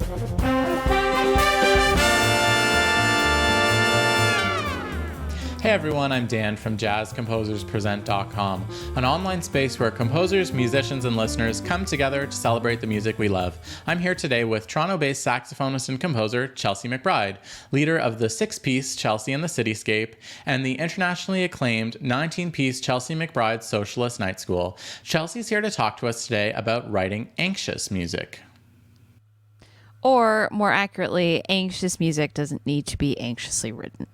Hey everyone, I'm Dan from JazzComposersPresent.com, an online space where composers, musicians, and listeners come together to celebrate the music we love. I'm here today with Toronto-based saxophonist and composer Chelsea McBride, leader of the 6-piece Chelsea and the Cityscape, and the internationally acclaimed 19-piece Chelsea McBride Socialist Night School. Chelsea's here to talk to us today about writing anxious music. Or, more accurately, anxious music doesn't need to be anxiously written.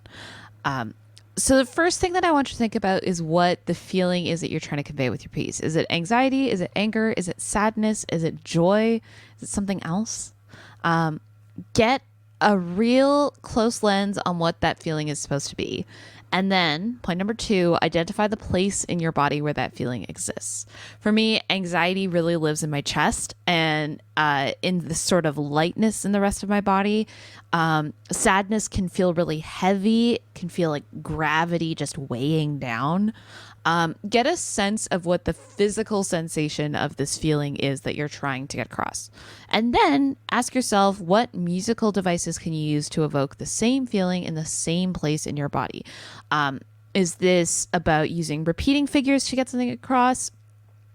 So the first thing that I want you to think about is what the feeling is that you're trying to convey with your piece. Is it anxiety? Is it anger? Is it sadness? Is it joy? Is it something else? Get a real close lens on what that feeling is supposed to be. And then, point number 2, identify the place in your body where that feeling exists. For me, anxiety really lives in my chest and in this sort of lightness in the rest of my body. Sadness can feel really heavy, can feel like gravity just weighing down. Get a sense of what the physical sensation of this feeling is that you're trying to get across. And then ask yourself, what musical devices can you use to evoke the same feeling in the same place in your body? Is this about using repeating figures to get something across?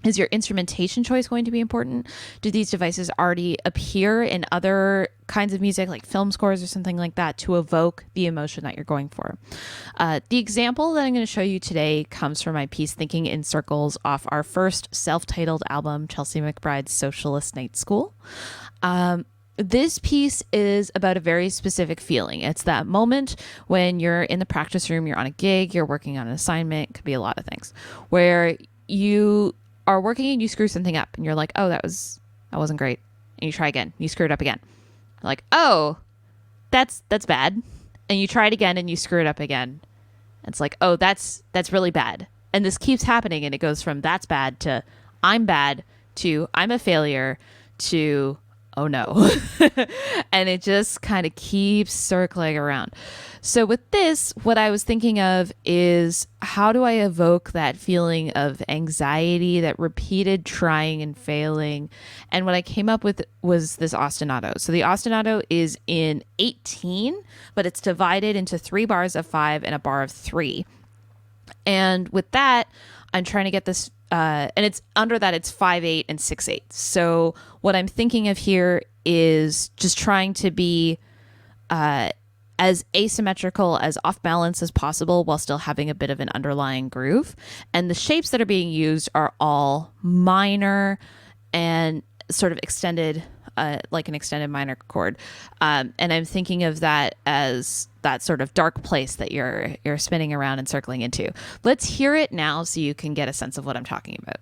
Is your instrumentation choice going to be important? Do these devices already appear in other kinds of music, like film scores or something like that, to evoke the emotion that you're going for? The example that I'm going to show you today comes from my piece Thinking in Circles off our first self-titled album, Chelsea McBride's Socialist Night School. This piece is about a very specific feeling. It's that moment when you're in the practice room, you're on a gig, you're working on an assignment, it could be a lot of things, where you are working and you screw something up and you're like, oh, that wasn't great. And you try again, you screw it up again. You're like, oh, that's bad. And you try it again and you screw it up again. It's like, oh, that's really bad. And this keeps happening, and it goes from that's bad to I'm bad to I'm a failure to oh no. And it just kind of keeps circling around. So with this, what I was thinking of is, how do I evoke that feeling of anxiety, that repeated trying and failing? And what I came up with was this ostinato. So the ostinato is in 18, but it's divided into 3 bars of 5 and a bar of 3. And with that, I'm trying to get this, and it's under that, it's 5/8 and 6/8. So what I'm thinking of here is just trying to be as asymmetrical, as off balance as possible, while still having a bit of an underlying groove. And the shapes that are being used are all minor and sort of extended, like an extended minor chord. And I'm thinking of that as that sort of dark place that you're spinning around and circling into. Let's hear it now so you can get a sense of what I'm talking about.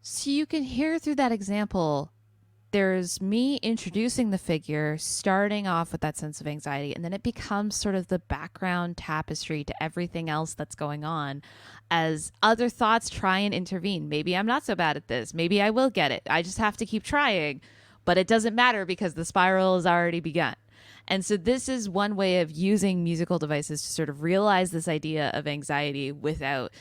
So you can hear through that example, there's me introducing the figure, starting off with that sense of anxiety, and then it becomes sort of the background tapestry to everything else that's going on as other thoughts try and intervene. Maybe I'm not so bad at this. Maybe I will get it. I just have to keep trying. But it doesn't matter because the spiral has already begun. And so this is one way of using musical devices to sort of realize this idea of anxiety without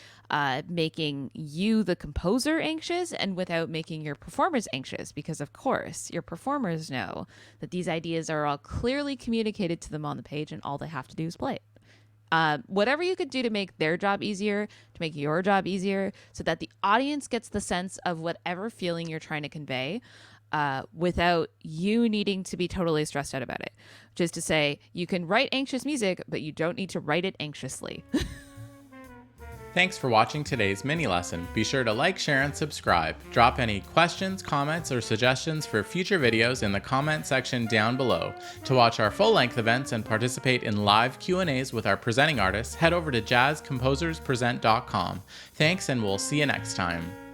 making you, the composer, anxious, and without making your performers anxious, because of course your performers know that these ideas are all clearly communicated to them on the page and all they have to do is play it. Whatever you could do to make their job easier, to make your job easier, so that the audience gets the sense of whatever feeling you're trying to convey, without you needing to be totally stressed out about it. Which is to say, you can write anxious music, but you don't need to write it anxiously. Thanks for watching today's mini lesson. Be sure to like, share, and subscribe. Drop any questions, comments, or suggestions for future videos in the comment section down below. To watch our full-length events and participate in live Q&As with our presenting artists, head over to jazzcomposerspresent.com. Thanks, and we'll see you next time.